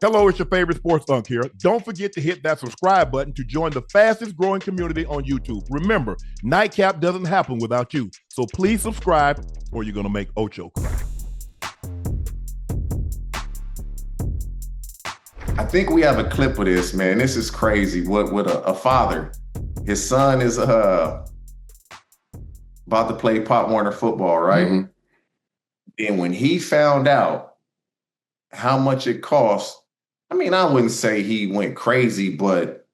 Hello, it's your favorite sports Unc here. Don't forget to hit that subscribe button to join the fastest growing community on YouTube. Remember, Nightcap doesn't happen without you. So please subscribe or you're going to make Ocho cry. I think we have a clip of this, man. This is crazy. With a father, his son is about to play Pop Warner football, right? Mm-hmm. And when he found out how much it cost, I mean, I wouldn't say he went crazy, but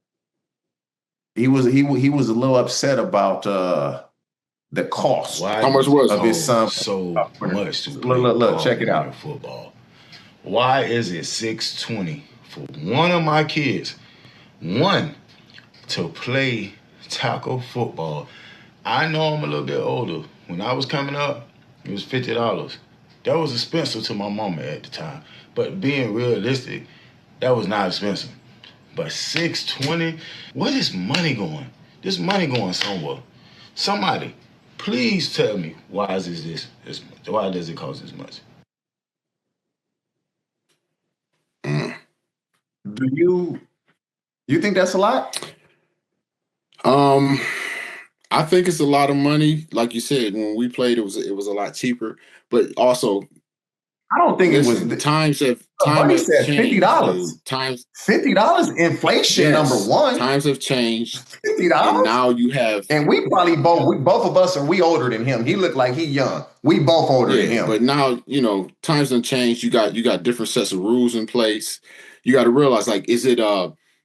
he was a little upset about the cost. Why How much was of his son? So much to look, check it out. Football. Why is it $620 for one of my kids, to play tackle football? I know I'm a little bit older. When I was coming up, it was $50. That was expensive to my mama at the time. But being realistic, that was not expensive. But $620, where is money going? This money going somewhere. Somebody, please tell me, why is this why does it cost this much? Do you think that's a lot? I think it's a lot of money. Like you said, when we played, it was a lot cheaper. But also, I don't think it was. Times have said $50. $50 inflation. Yes, number one. Times have changed. $50. And now you have, and we probably both of us we older than him. He looked like he young. We both older than him. But now times have changed. You got different sets of rules in place. You got to realize, like, is it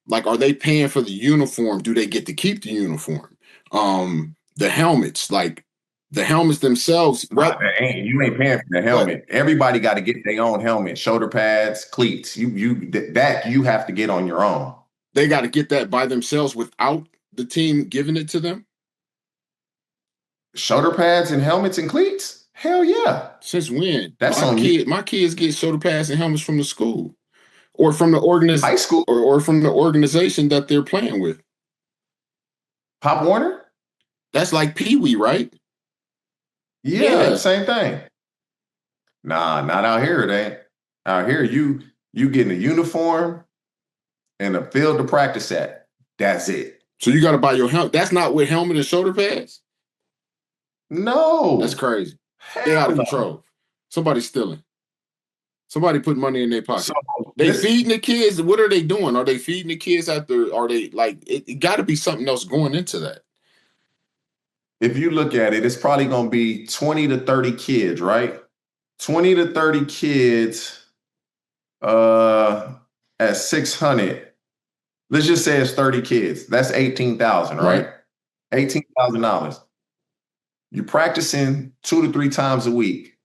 like, are they paying for the uniform? Do they get to keep the uniform? The helmets, like. The helmets themselves, right? You ain't paying for the helmet. Everybody got to get their own helmet, shoulder pads, cleats. You have to get on your own. They got to get that by themselves without the team giving it to them. Shoulder pads and helmets and cleats? Hell yeah! Since when? That's on you. My kids get shoulder pads and helmets from the school, or from the high school, or from the organization that they're playing with. Pop Warner? That's like Pee Wee, right? Yeah, same thing. Nah, not out here, it ain't. Out here, you getting a uniform and a field to practice at. That's it. So you got to buy your helmet. That's not with helmet and shoulder pads? No. That's crazy. They're out of control. Somebody's stealing. Somebody put money in their pocket. So feeding the kids. What are they doing? Are they feeding the kids after? Are they like, it got to be something else going into that. If you look at it, it's probably going to be 20 to 30 kids, right? 20 to 30 kids at 600. Let's just say it's 30 kids. That's $18,000, right? $18,000. You're practicing 2 to 3 times a week.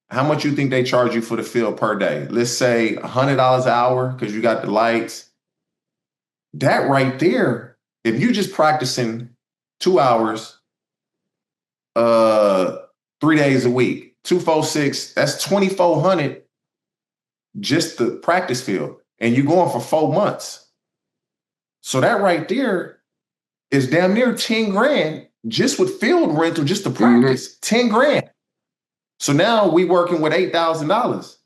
How much you think they charge you for the field per day? Let's say $100 an hour because you got the lights. That right there, if you just practicing 2 hours, 3 days a week, 2, 4, 6, that's $2,400 just the practice field. And you're going for 4 months. So that right there is damn near 10 grand just with field rental, just to practice. 10 grand. So now we working with $8,000.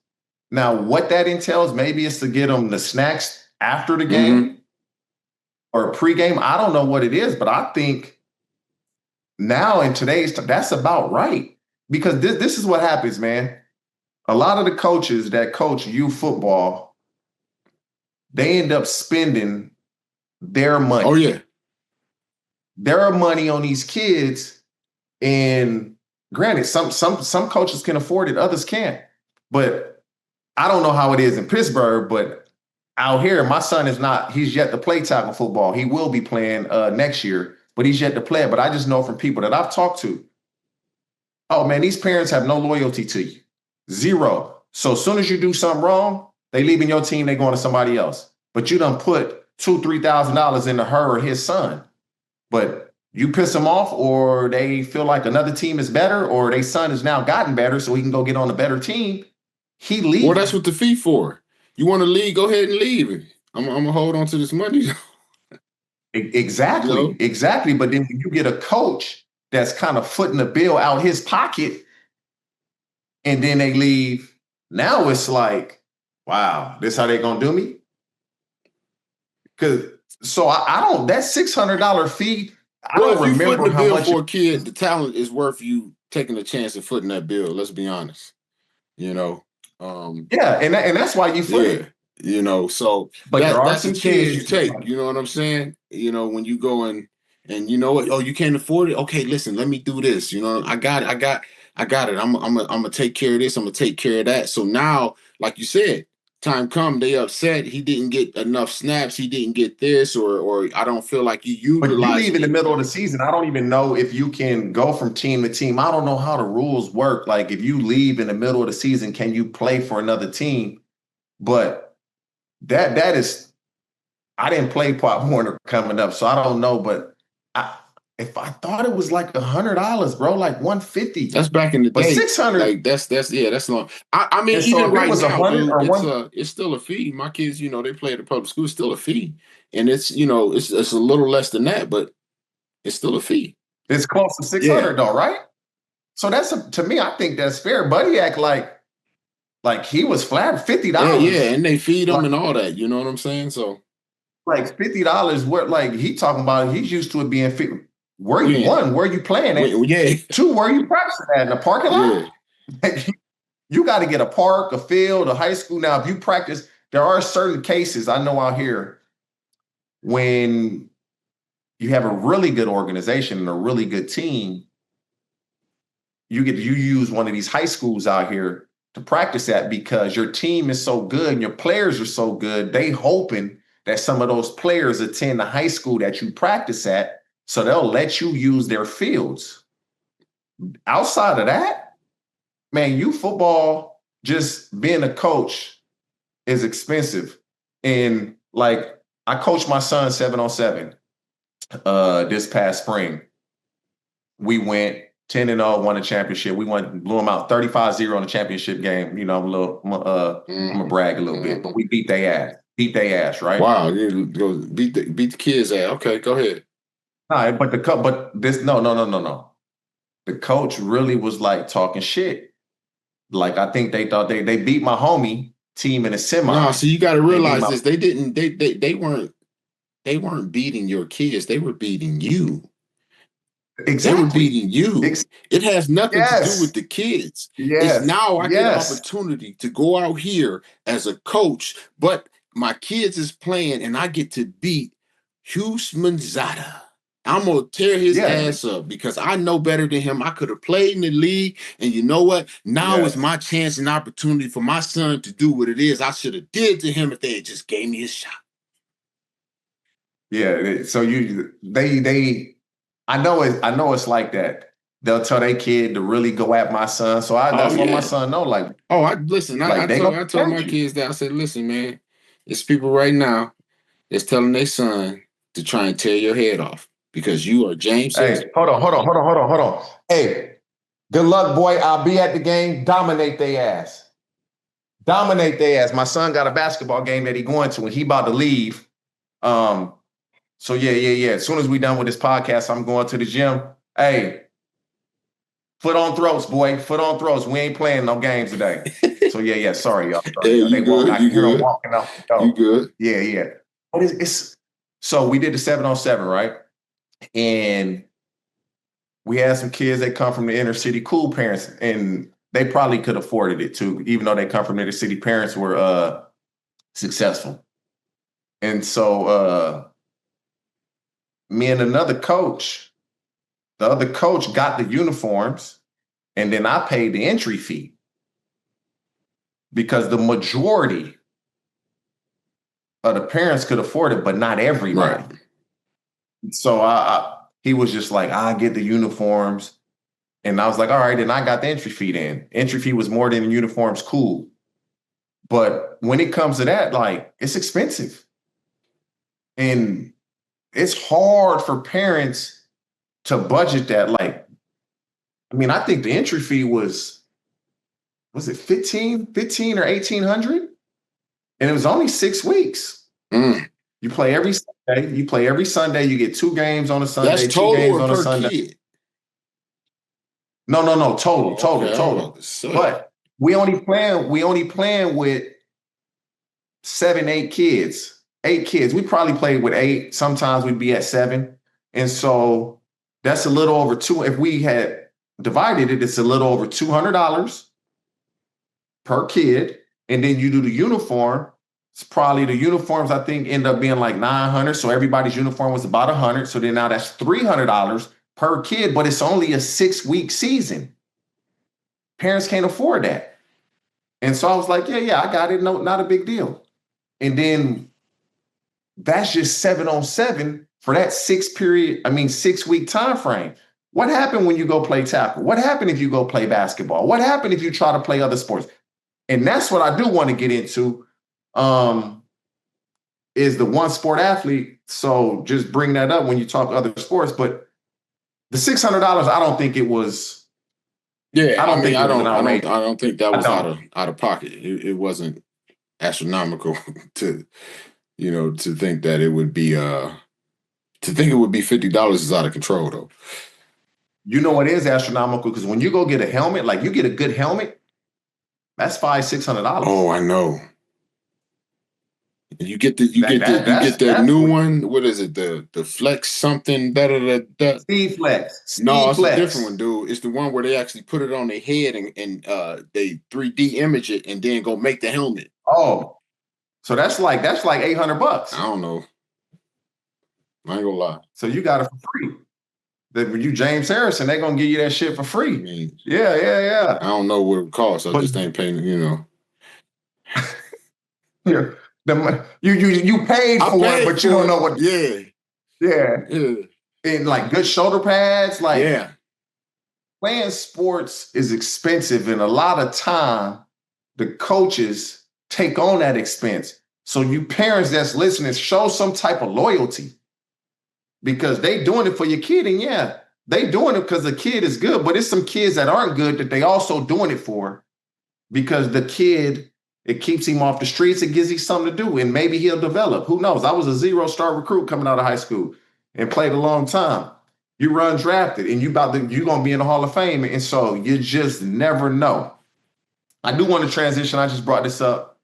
Now what that entails, maybe it's to get them the snacks after the game or pregame. I don't know what it is, but I think now in today's time, that's about right. Because this is what happens, man. A lot of the coaches that coach youth football, they end up spending their money. Oh, yeah. Their money on these kids. And granted, some coaches can afford it, others can't. But I don't know how it is in Pittsburgh, but out here, my son he's yet to play tackle football. He will be playing next year. But he's yet to play it. But I just know from people that I've talked to, oh, man, these parents have no loyalty to you. Zero. So as soon as you do something wrong, they leaving your team, they going to somebody else. But you done put $2,000, $3,000 into her or his son. But you piss them off, or they feel like another team is better, or their son has now gotten better so he can go get on a better team. He leaves. Well, that's what the fee for. You want to leave, go ahead and leave. I'm going to hold on to this money. Exactly. Exactly. But then when you get a coach that's kind of footing the bill out his pocket and then they leave, now it's like, Wow, this how they gonna do me? Because so I don't that $600 fee. I Well, don't if you remember footing the how bill much. for a kid, the talent is worth you taking a chance and footing that bill. Let's be honest. You know, Yeah, and that's why you foot yeah, it. you know, so But there are that's a some chance you kids. take. You know what I'm saying? You know, when you go and you know what? Oh, you can't afford it. Okay, listen, let me do this. You know, I got it. I got it. I'm gonna take care of this. I'm gonna take care of that. So now, like you said, time come, they upset. He didn't get enough snaps. He didn't get this, or I don't feel like you But you leave utilizing in the it. middle of the season. I don't even know if you can go from team to team. I don't know how the rules work. Like if you leave in the middle of the season, can you play for another team? But that is, I didn't play Pop Warner coming up, so I don't know. But if I thought it was like $100, bro, like 150. That's back in the But day. 600. Like that's long. I mean, And so even if it right was now, 100 dude, or one, it's still a fee. My kids, you know, they play at the public school. It's still a fee, and it's it's a little less than that, but it's still a fee. it's close to 600 though, right? So to me, I think that's fair. Buddy act like he was flat $50. Yeah, and they feed them and all that. You know what I'm saying? So like $50 what like he talking about he's used to it being where you where you playing at? Yeah. Two, where you practicing at in the parking lot? Yeah. You got to get a park, a field, a high school. Now, if you practice, there are certain cases I know out here when you have a really good organization and a really good team, you use one of these high schools out here to practice at because your team is so good and your players are so good. They hoping that some of those players attend the high school that you practice at, so they'll let you use their fields. Outside of that, man, you football, just being a coach is expensive. And like I coached my son 7-on-7 this past spring. We went 10-0, won a championship. We blew them out 35-0 in the championship game. You know, I'm gonna brag a little bit, but we beat their ass. Beat their ass, right? Wow, you go beat the kids' ass. Okay, go ahead. All right, but no. The coach really was like talking shit. Like I think they thought they beat my homie team in a semi. No, so you got to realize this. They weren't beating your kids. They were beating you. Exactly. They were beating you. It has nothing to do with the kids. Yes. It's now I get an opportunity to go out here as a coach, but my kids is playing and I get to beat Houshmandzadeh. I'm going to tear his ass up because I know better than him. I could have played in the league, and you know what? Now is my chance and opportunity for my son to do what it is I should have did to him if they had just gave me a shot. Yeah, so I know it's like that. They'll tell their kid to really go at my son. So that's what my son know. Like, I told my kids that. I said, listen, man, it's people right now that's telling their son to try and tear your head off because you are James. Hey, hold on. Hey, good luck, boy. I'll be at the game. Dominate their ass. My son got a basketball game that he going to, and he about to leave. So yeah. As soon as we done with this podcast, I'm going to the gym. Hey, foot on throats, boy. Foot on throats. We ain't playing no games today. So yeah. Sorry, y'all. Hey, you good? I can hear them walking out the door. You good? Yeah. But it's so we did the 7-on-7, right? And we had some kids that come from the inner city, cool parents, and they probably could have afforded it too, even though they come from inner city. Parents were successful. And so me and another coach, the other coach got the uniforms, and then I paid the entry fee because the majority of the parents could afford it, but not everybody. Right. So he was just like, I get the uniforms. And I was like, all right, then I got the entry fee then. Entry fee was more than the uniforms, cool. But when it comes to that, like, it's expensive. And it's hard for parents to budget that. Like, I mean, I think the entry fee was it 15 or 1,800? And it was only 6 weeks. You play every Sunday. You get 2 games on a Sunday. That's 2 games on a Sunday. Kid? No, total. Okay. But we only playing with 7, 8 kids. 8 kids. We probably played with 8. Sometimes we'd be at 7. And so that's a little over 2. If we had divided it, it's a little over $200 per kid. And then you do the uniform. It's probably the uniforms, I think, end up being like $900. So everybody's uniform was about $100. So then now that's $300 per kid, but it's only a 6-week season. Parents can't afford that. And so I was like, yeah, I got it. No, not a big deal. And then that's just 7-on-7 for that 6-week time frame. What happened when you go play tackle? What happened if you go play basketball? What happened if you try to play other sports? And that's what I do want to get into, is the one sport athlete. So just bring that up when you talk other sports. But the $600, I don't think it was. Yeah, I don't think that was out of pocket. It wasn't astronomical to think that it would be $50 is out of control though. You know what is astronomical? Because when you go get a helmet, like you get a good helmet, that's $500-$600. Oh, I know. You get that new one. What is it? The Flex something? Speed Flex. No, it's a different one, dude. It's the one where they actually put it on their head and they 3D image it and then go make the helmet. Oh, so that's like $800. I don't know. I ain't gonna lie. So you got it for free. When you James Harrison, they're gonna give you that shit for free. I mean, yeah. I don't know what it costs. I just ain't paying. Yeah. You paid for it, but you don't know what. Yeah. And like good shoulder pads, playing sports is expensive, and a lot of time the coaches take on that expense. So you parents that's listening, show some type of loyalty because they doing it for your kid, and they doing it because the kid is good, but it's some kids that aren't good that they also doing it for because the kid. It keeps him off the streets. It gives him something to do, and maybe he'll develop. Who knows? I was a 0-star recruit coming out of high school and played a long time. You run drafted, and you're going to be in the Hall of Fame, and so you just never know. I do want to transition. I just brought this up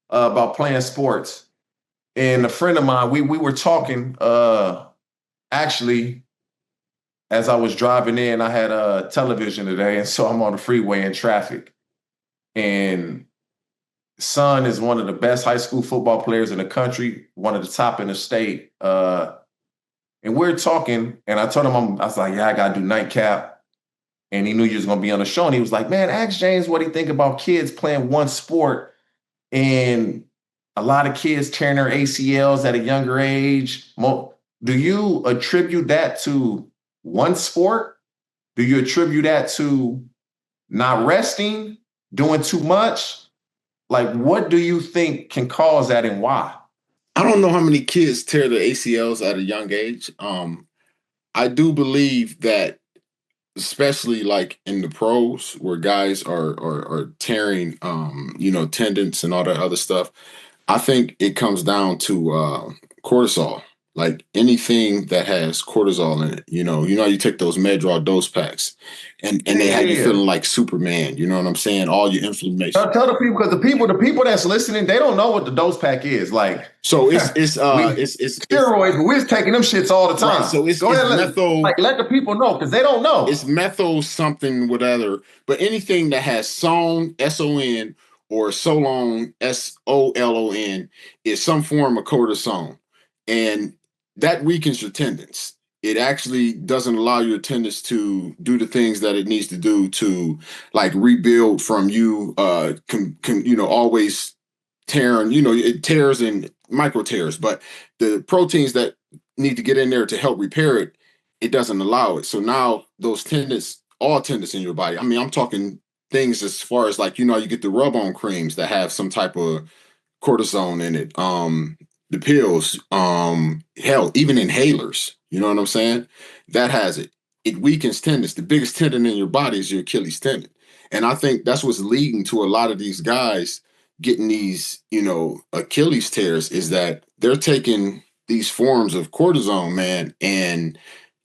about playing sports, and a friend of mine, we were talking actually as I was driving in. I had a television today, and so I'm on the freeway in traffic, and son is one of the best high school football players in the country, one of the top in the state. And we're talking, and I told him, I was like, I got to do Nightcap. And he knew you was going to be on the show. And he was like, man, ask James what he think about kids playing one sport. And a lot of kids tearing their ACLs at a younger age. Do you attribute that to one sport? Do you attribute that to not resting, doing too much? Like, what do you think can cause that and why? I don't know how many kids tear their ACLs at a young age. I do believe that, especially like in the pros where guys are tearing, tendons and all that other stuff, I think it comes down to cortisol. Like anything that has cortisol in it, you take those Meddraw dose packs and they have you feeling like Superman. You know what I'm saying? All your inflammation. Tell the people, because the people that's listening, they don't know what the dose pack is. Like, so it's steroids, but we're taking them shits all the time. Right, so it's methyl. Let the people know because they don't know. It's methyl something, whatever. But anything that has SON, SON, or Solon, SOLON, is some form of cortisone, and that weakens your tendons. It actually doesn't allow your tendons to do the things that it needs to do to like rebuild from you, always tearing, it tears and micro tears, but the proteins that need to get in there to help repair it, it doesn't allow it. So now those tendons, all tendons in your body, I mean, I'm talking things as far as like, you get the rub-on creams that have some type of cortisone in it. The pills, hell, even inhalers, you know what I'm saying? That has it. It weakens tendons. The biggest tendon in your body is your Achilles tendon. And I think that's what's leading to a lot of these guys getting these, Achilles tears, is that they're taking these forms of cortisone, man, and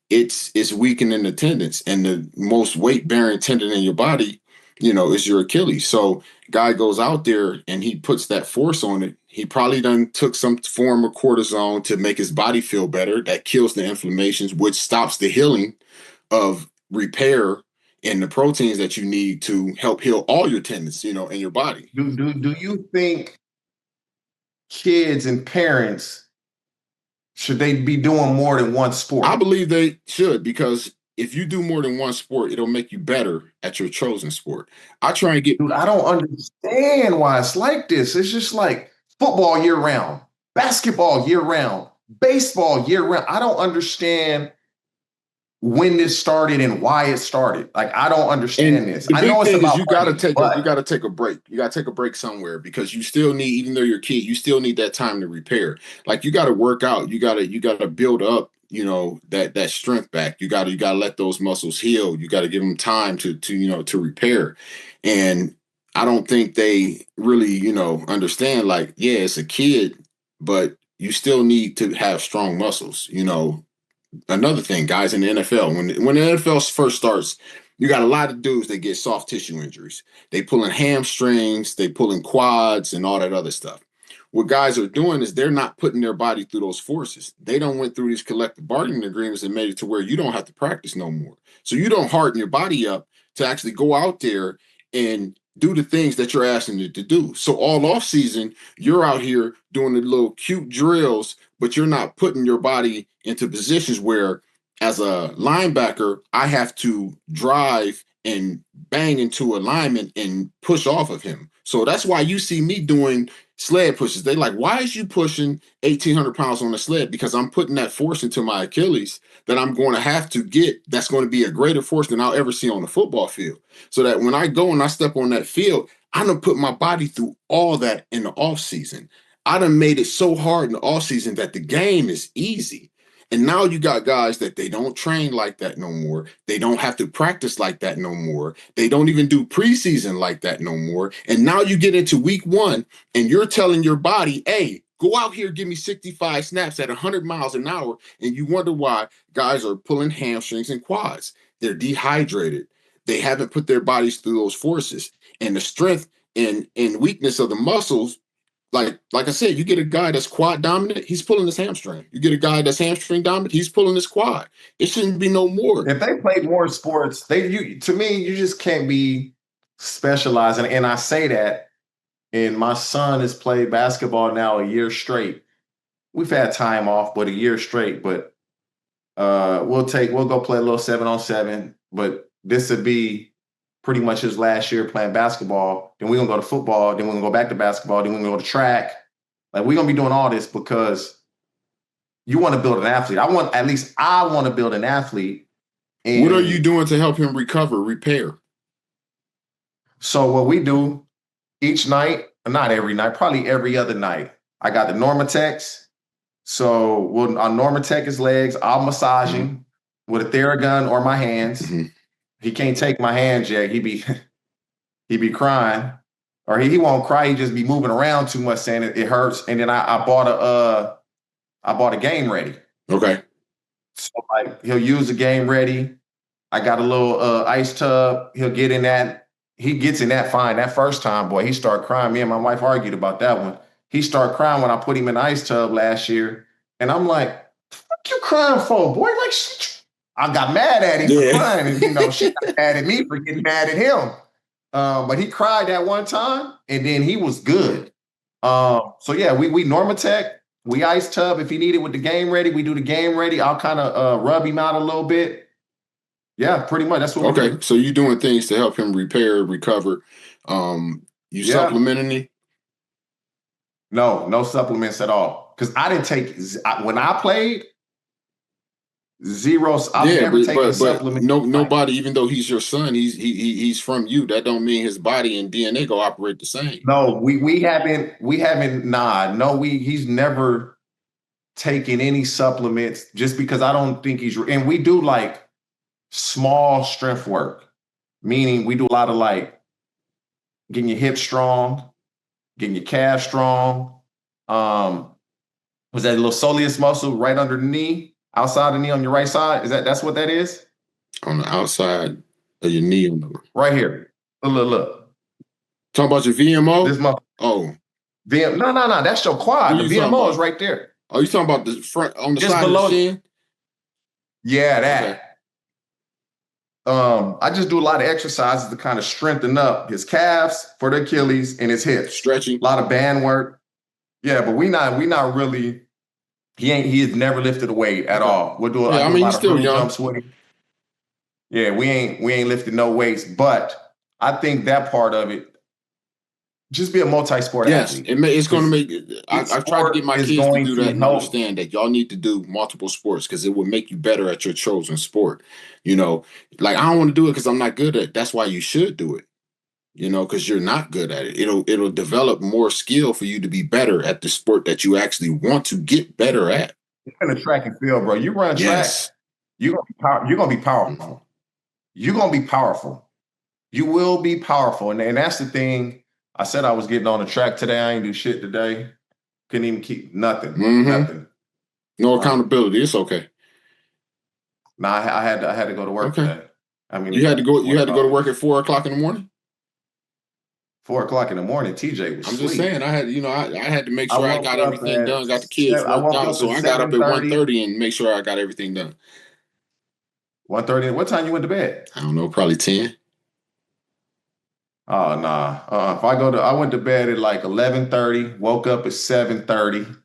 it's weakening the tendons. And the most weight-bearing tendon in your body is your Achilles. So guy goes out there and he puts that force on it. He probably done took some form of cortisone to make his body feel better. That kills the inflammations, which stops the healing of repair and the proteins that you need to help heal all your tendons, in your body. Do you think kids and parents should they be doing more than one sport? I believe they should, because if you do more than one sport, it'll make you better at your chosen sport. I try and get. Dude, I don't understand why it's like this. It's just like football year round, basketball year round, baseball year round. I don't understand when this started and why it started. Like, I don't understand this. The I big know it's thing about is you gotta take a break. You gotta take a break somewhere, because you still need, even though you're a kid, you still need that time to repair. Like, you gotta work out. You gotta build up, that strength back. You gotta let those muscles heal. You gotta give them time to repair. And I don't think they really, understand, like, yeah, it's a kid, but you still need to have strong muscles. Another thing, guys, in the NFL, when the NFL first starts, you got a lot of dudes that get soft tissue injuries. They pulling hamstrings, they pulling quads, and all that other stuff. What guys are doing is they're not putting their body through those forces. They don't went through these collective bargaining agreements and made it to where you don't have to practice no more. So you don't harden your body up to actually go out there and do the things that you're asking it to do. So all off season, you're out here doing the little cute drills, but you're not putting your body into positions where, as a linebacker, I have to drive and bang into alignment and push off of him. So that's why you see me doing sled pushes. They like, why is you pushing 1,800 pounds on a sled? Because I'm putting that force into my Achilles that I'm going to have to get. That's going to be a greater force than I'll ever see on the football field. So that when I go and I step on that field, I done put my body through all that in the off season. I done made it so hard in the off season that the game is easy. And now you got guys that they don't train like that no more. They don't have to practice like that no more. They don't even do preseason like that no more. And now you get into week one and you're telling your body, hey, go out here, give me 65 snaps at 100 miles an hour. And you wonder why guys are pulling hamstrings and quads. They're dehydrated. They haven't put their bodies through those forces. And the strength and weakness of the muscles, like I said, you get a guy that's quad dominant, he's pulling his hamstring. You get a guy that's hamstring dominant, he's pulling his quad. It shouldn't be no more. If they played more sports, to me, you just can't be specializing. And I say that, and my son has played basketball now a year straight. We've had time off, but a year straight. But we'll go play a little 7-on-7. But this would be pretty much his last year playing basketball. Then we're going to go to football. Then we're going to go back to basketball. Then we're going to go to track. Like, we're going to be doing all this because you want to build an athlete. I want to build an athlete. And what are you doing to help him repair? So what we do each night, not every night, probably every other night, I got the Normatex. So on Normatec his legs, I'll massage him with a Theragun or my hands. Mm-hmm. He can't take my hands yet. He be crying, or he won't cry. He just be moving around too much, saying it hurts. And then I bought a Game Ready. Okay. So like he'll use the Game Ready. I got a little ice tub. He'll get in that. He gets in that fine. That first time, boy, he started crying. Me and my wife argued about that one. He started crying when I put him in the ice tub last year, and I'm like, "The fuck you crying for, boy?" Like, I got mad at him for crying, and she got mad at me for getting mad at him. But he cried that one time, and then he was good. So yeah, we Normatec, we ice tub if he needed with the Game Ready. We do the Game Ready. I'll kind of rub him out a little bit. Yeah, pretty much. That's what. Okay, so you're doing things to help him repair, recover. You supplementing me? No supplements at all. Because I didn't take when I played. Zero. I've never taken supplements. Nobody, even though he's your son, he's from you. That don't mean his body and DNA go operate the same. No, we haven't. He's never taken any supplements just because I don't think he's. And we do like small strength work, meaning we do a lot of like getting your hips strong, getting your calf strong. Was that a little soleus muscle right under the knee? Outside the knee on your right side? That's what that is? On the outside of your knee. Right here. Look. Talking about your VMO? This my No. That's your quad. The VMO is right there. Oh, you talking about the front on the just side below of the shin? Yeah, that. Okay. I just do a lot of exercises to kind of strengthen up his calves for the Achilles and his hips. Stretching. A lot of band work. Yeah, but we not really. He has never lifted a weight at all. We'll do. I do a lot of hurdle jumps with him. Yeah, we ain't lifted no weights, but I think that part of it. Just be a multi-sport athlete. It's going to make. I've tried to get my kids to do that and understand that y'all need to do multiple sports because it will make you better at your chosen sport. You know, like I don't want to do it because I'm not good at it. That's why you should do it. You know, because you're not good at it. It'll develop more skill for you to be better at the sport that you actually want to get better at. In the track and field, bro. You run track, you're gonna be powerful. You're gonna be powerful. You will be powerful, and that's the thing. I said I was getting on the track today. I ain't do shit today. Couldn't even keep nothing. Nothing. No accountability. It's okay. Nah, I had to go to work today. I mean, you had to go to work at 4 o'clock in the morning. 4 o'clock in the morning. TJ was. I'm just saying. I had to make sure I got everything done. Got the kids worked out, so I got up at 1:30 and make sure I got everything done. 1:30. What time you went to bed? I don't know. Probably 10. Oh nah. I went to bed at like 11:30. Woke up at 7:30.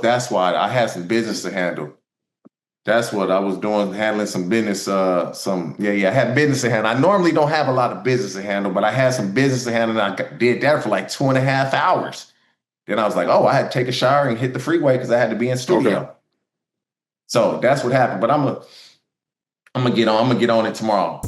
That's why I had some business to handle. That's what I was doing, handling some business. I had business to handle. I normally don't have a lot of business to handle, but I had some business to handle, and I did that for like 2.5 hours. Then I was like, I had to take a shower and hit the freeway because I had to be in studio. Okay. So that's what happened. But I'm gonna get on it tomorrow.